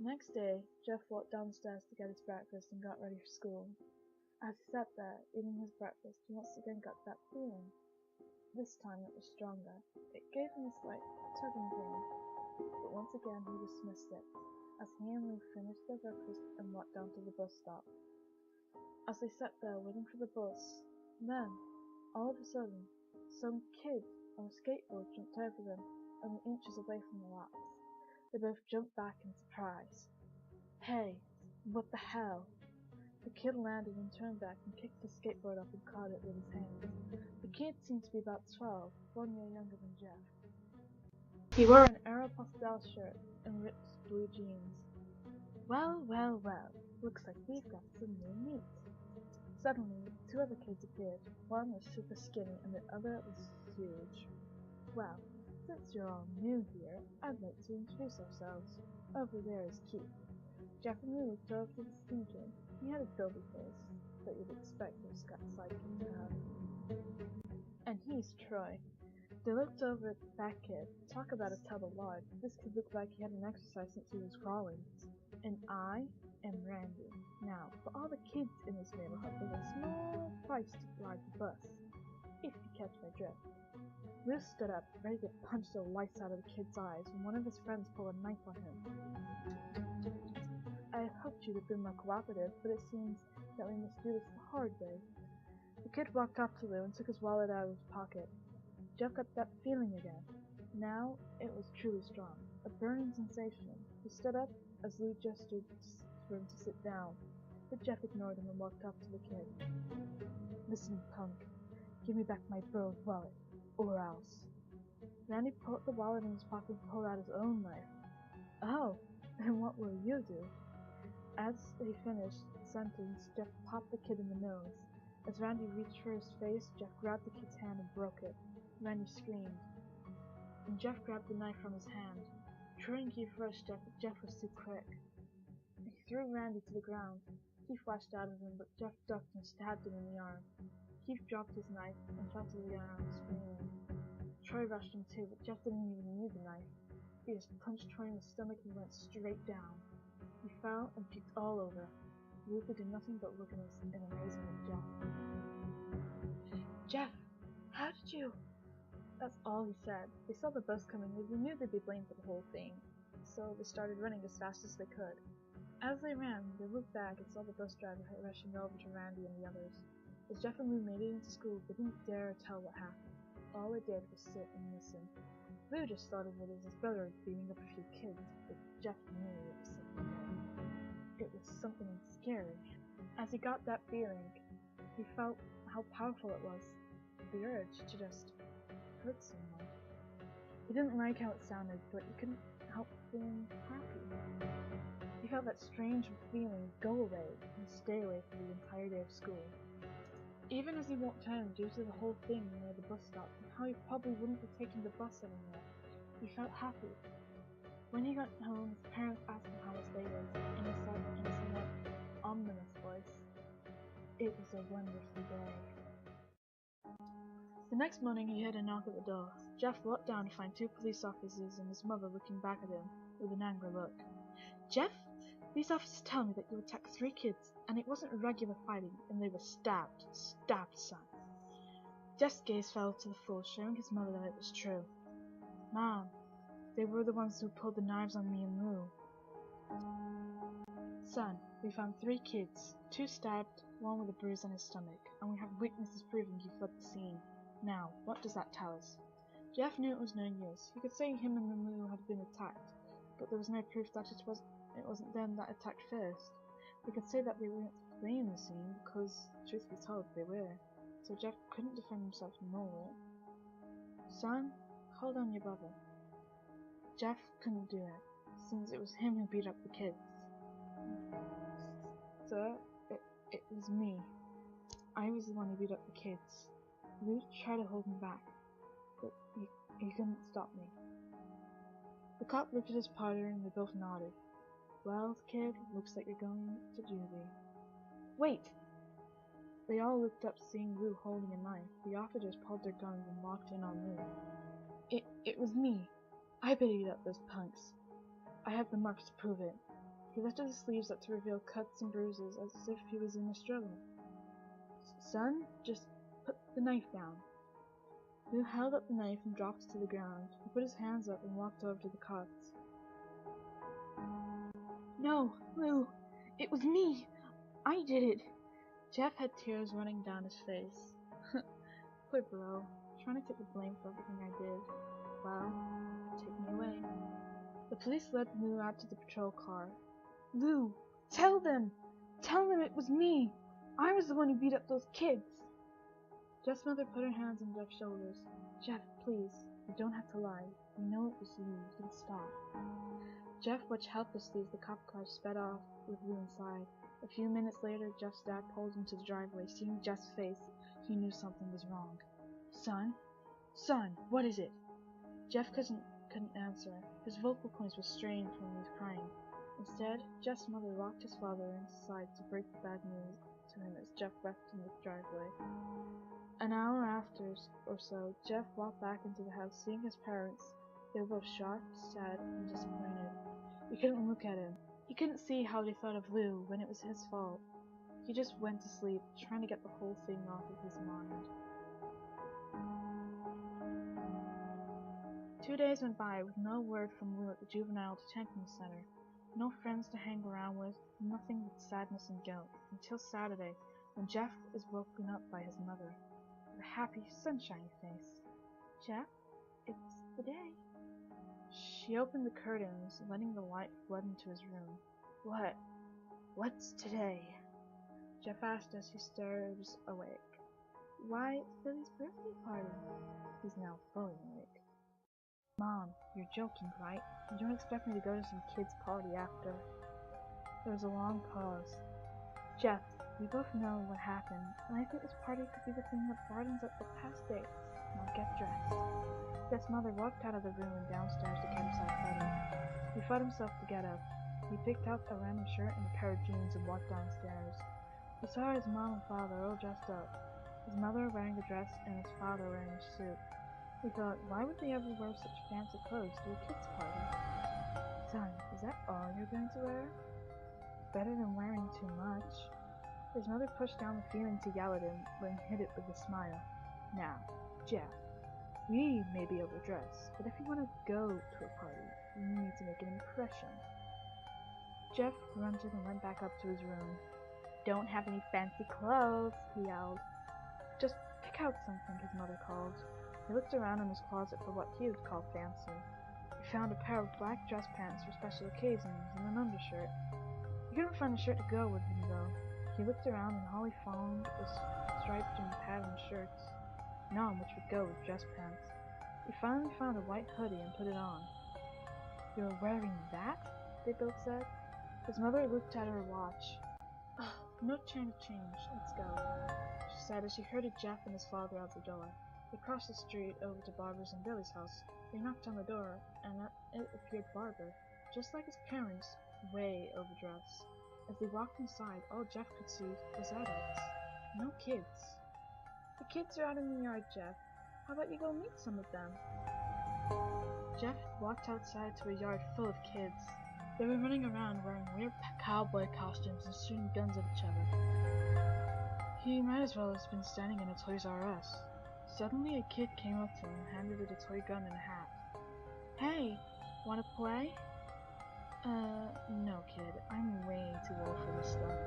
next day, Jeff walked downstairs to get his breakfast and got ready for school. As he sat there, eating his breakfast, he once again got that feeling. This time it was stronger. It gave him a slight tugging pain, but once again he dismissed it, as he and Lou finished their breakfast and walked down to the bus stop. As they sat there waiting for the bus, then, all of a sudden, some kid on a skateboard jumped over them, only inches away from the rocks. They both jumped back in surprise. Hey, what the hell? The kid landed and turned back and kicked the skateboard up and caught it with his hands. The kid seemed to be about 12, 1 year younger than Jeff. He wore an Aeropostale shirt and ripped blue jeans. Well, well, well, looks like we've got some new meat. Suddenly, two other kids appeared. One was super skinny and the other was huge. Well, since you're all new here, I'd like to introduce ourselves. Over there is Keith. Jeff and Lou looked over to the skinny kid. He had a dopey face that you'd expect those sidekicks to have. And he's Troy. They looked over at the fat kid. Talk about a tub of lard. This kid looked like he hadn't exercised since he was crawling. And I am Randy. Now, for all the kids in this neighborhood, there's a small price to ride the bus, if you catch my drift. Lou stood up, ready to punch the lights out of the kid's eyes, when one of his friends pulled a knife on him. I hoped you'd have been more cooperative, but it seems that we must do this the hard way. The kid walked up to Lou and took his wallet out of his pocket. Jeff got that feeling again. Now it was truly strong, a burning sensation. He stood up as Lou gestured for him to sit down, but Jeff ignored him and walked up to the kid. Listen, punk, give me back my burled wallet, or else. Randy pulled the wallet in his pocket and pulled out his own knife. Oh, and what will you do? As he finished the sentence, Jeff popped the kid in the nose. As Randy reached for his face, Jeff grabbed the kid's hand and broke it. Randy screamed, and Jeff grabbed the knife from his hand. Troy and Keith rushed Jeff, but Jeff was too quick. He threw Randy to the ground. Keith flashed out of him, but Jeff ducked and stabbed him in the arm. Keith dropped his knife and fell to the ground, screaming. Troy rushed him too, but Jeff didn't even need the knife. He just punched Troy in the stomach and went straight down. He fell and puked all over. Lou could do nothing but look in amazement at Jeff. Jeff, how did you? That's all he said. They saw the bus coming, and they knew they'd be blamed for the whole thing, so they started running as fast as they could. As they ran, they looked back and saw the bus driver rushing over to Randy and the others. As Jeff and Lou made it into school, they didn't dare tell what happened. All they did was sit and listen. Lou just thought of it as his brother beating up a few kids, but Jeff knew it was something more. It was something scary. As he got that feeling, he felt how powerful it was, the urge to just hurt someone. He didn't like how it sounded, but he couldn't help feeling happy. He felt that strange feeling go away and stay away for the entire day of school. Even as he walked home due to the whole thing near the bus stop and how he probably wouldn't be taking the bus anymore, he felt happy. When he got home, his parents asked him how his day was, and he said in a somewhat ominous voice, "It was a wonderful day." The next morning he heard a knock at the door. Jeff walked down to find two police officers and his mother looking back at him with an angry look. Jeff, these officers tell me that you attacked 3 kids, and it wasn't regular fighting, and they were stabbed, son. Jeff's gaze fell to the floor, showing his mother that it was true. Mom, they were the ones who pulled the knives on me and Lou. Son, we found 3 kids, 2 stabbed, 1 with a bruise on his stomach, and we have witnesses proving you fled the scene. Now, what does that tell us? Jeff knew it was no use. He could say him and Lou had been attacked, but there was no proof that it wasn't them that attacked first. They could say that they weren't fleeing the scene because, truth be told, they were. So Jeff couldn't defend himself more. Son, call down your brother. Jeff couldn't do it, since it was him who beat up the kids. Sir, it was me. I was the one who beat up the kids. Lou tried to hold me back, but he couldn't stop me. The cop looked at his partner and they both nodded. Well, kid, looks like you're going to juvie. Wait! They all looked up, seeing Lou holding a knife. The officers pulled their guns and locked in on Lou. It was me. I beat up those punks. I have the marks to prove it. He lifted his sleeves up to reveal cuts and bruises as if he was in a struggle. Son, just put the knife down. Lou held up the knife and dropped it to the ground. He put his hands up and walked over to the cots. No, Lou, it was me. I did it. Jeff had tears running down his face. Poor bro, trying to take the blame for everything I did. Well, take me away. The police led Lou out to the patrol car. Lou, tell them! Tell them it was me! I was the one who beat up those kids! Jeff's mother put her hands on Jeff's shoulders. Jeff, please, you don't have to lie. We know it was you. You can stop. Jeff watched helplessly as the cop car sped off with Lou inside. A few minutes later, Jeff's dad pulled into the driveway. Seeing Jeff's face, he knew something was wrong. Son? Son, what is it? Jeff couldn't answer. His vocal cords were strained when he was crying. Instead, Jeff's mother locked his father inside to break the bad news to him as Jeff left in the driveway. An hour after or so, Jeff walked back into the house, seeing his parents. They were both shocked, sad, and disappointed. He couldn't look at him. He couldn't see how they thought of Lou when it was his fault. He just went to sleep, trying to get the whole thing off of his mind. 2 days went by with no word from Lou at the juvenile detention center. No friends to hang around with, nothing but sadness and guilt, until Saturday, when Jeff is woken up by his mother, with a happy, sunshiny face. Jeff, it's the day. She opened the curtains, letting the light flood into his room. What? What's today? Jeff asked as he stirs awake. Why, it's Billy's birthday party. He's now fully awake. Mom, you're joking, right? You don't expect me to go to some kid's party after. There was a long pause. Jeff, we both know what happened, and I think this party could be the thing that brightens up the past days. Now get dressed. Jeff's mother walked out of the room and downstairs to get himself ready. He fought himself to get up. He picked out a random shirt and a pair of jeans and walked downstairs. He saw his mom and father all dressed up. His mother wearing a dress and his father wearing a suit. He thought, why would they ever wear such fancy clothes to a kid's party? Son, is that all you're going to wear? Better than wearing too much. His mother pushed down the feeling to yell at him, but hid it with a smile. Now, Jeff, we may be overdressed, but if you want to go to a party, you need to make an impression. Jeff grunted and went back up to his room. Don't have any fancy clothes, he yelled. Just pick out something, his mother called. He looked around in his closet for what he would call fancy. He found a pair of black dress pants for special occasions and an undershirt. He couldn't find a shirt to go with them, though. He looked around and all he found was striped and patterned shirts, none which would go with dress pants. He finally found a white hoodie and put it on. You're wearing that? They both said. His mother looked at her watch. No time to change. Let's go, she said as she herded Jeff and his father out the door. They crossed the street over to Barbara's and Billy's house. They knocked on the door, and it appeared Barbara, just like his parents, way overdressed. As they walked inside, all Jeff could see was adults. No kids. The kids are out in the yard, Jeff. How about you go meet some of them? Jeff walked outside to a yard full of kids. They were running around wearing weird cowboy costumes and shooting guns at each other. He might as well have been standing in a Toys R Us. Suddenly a kid came up to him and handed it a toy gun and a hat. Hey, wanna play? No kid, I'm way too old for this stuff.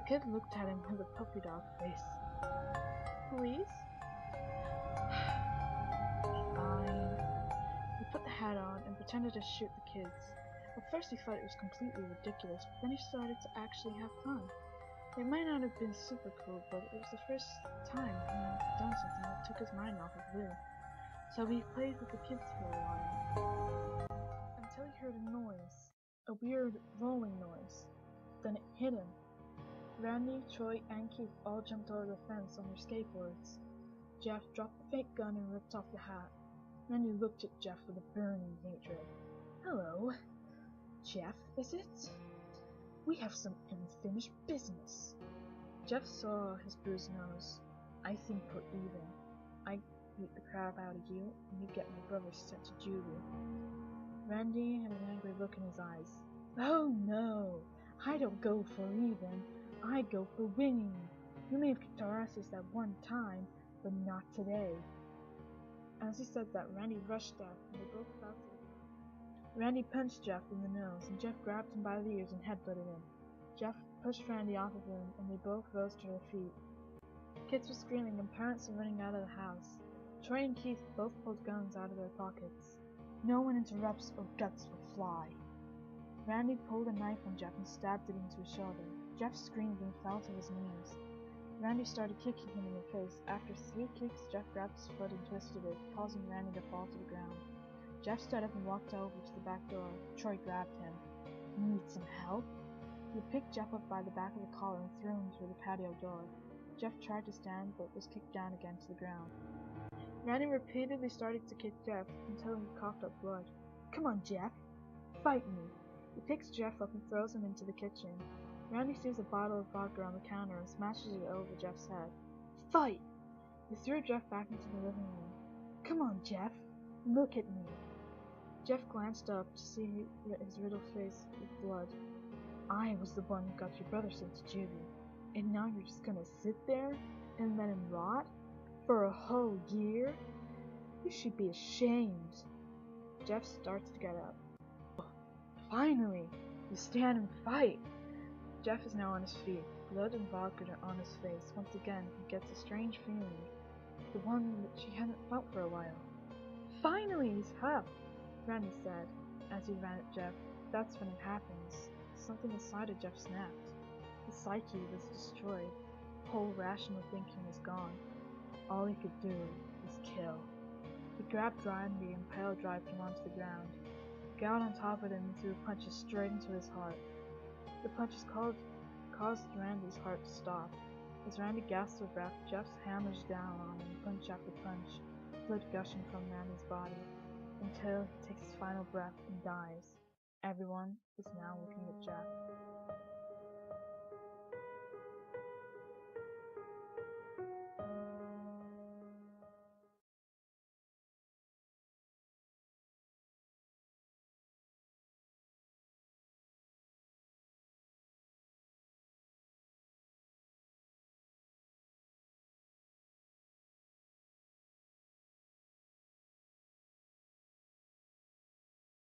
The kid looked at him with a puppy dog face. Police? Fine. He put the hat on and pretended to shoot the kids. At first he thought it was completely ridiculous, but then he started to actually have fun. It might not have been super cool, but it was the first time he'd done something that took his mind off of Lou. So he played with the kids for a while. Until he heard a noise. A weird rolling noise. Then it hit him. Randy, Troy, and Keith all jumped over the fence on their skateboards. Jeff dropped the fake gun and ripped off the hat. Randy looked at Jeff with a burning hatred. Hello. Jeff, is it? We have some unfinished business. Jeff saw his bruised nose. I think we're even. I beat the crap out of you, and you get my brother sent to juvie. Randy had an angry look in his eyes. Oh no! I don't go for even. I go for winning. You may have kicked our asses that one time, but not today. As he said that, Randy rushed Jeff, and they both fell to the ground. Randy punched Jeff in the nose, and Jeff grabbed him by the ears and headbutted him. Jeff pushed Randy off of him, and they both rose to their feet. Kids were screaming, and parents were running out of the house. Troy and Keith both pulled guns out of their pockets. No one interrupts or guts will fly. Randy pulled a knife on Jeff and stabbed it into his shoulder. Jeff screamed and fell to his knees. Randy started kicking him in the face. After 3 kicks, Jeff grabbed his foot and twisted it, causing Randy to fall to the ground. Jeff stood up and walked over to the back door. Troy grabbed him. Need some help? He picked Jeff up by the back of the collar and threw him through the patio door. Jeff tried to stand but was kicked down again to the ground. Randy repeatedly started to kick Jeff until he coughed up blood. Come on, Jeff. Fight me. He picks Jeff up and throws him into the kitchen. Randy sees a bottle of vodka on the counter and smashes it over Jeff's head. Fight! He threw Jeff back into the living room. Come on, Jeff. Look at me. Jeff glanced up to see his riddled face with blood. I was the one who got your brother sent to juvie. And now you're just gonna sit there and let him rot? For a whole year? You should be ashamed. Jeff starts to get up. Finally! You stand and fight! Jeff is now on his feet. Blood and vodka are on his face. Once again, he gets a strange feeling. The one that she hadn't felt for a while. Finally, he's up! Randy said, as he ran at Jeff. That's when it happens. Something inside of Jeff snapped. His psyche was destroyed. Whole rational thinking was gone. All he could do was kill. He grabbed Randy and pile-drived him onto the ground. He got on top of him and threw punches straight into his heart. The punches caused Randy's heart to stop. As Randy gasped for breath, Jeff hammers down on him, punch after punch, blood gushing from Randy's body, until he takes his final breath and dies. Everyone is now looking at Jeff.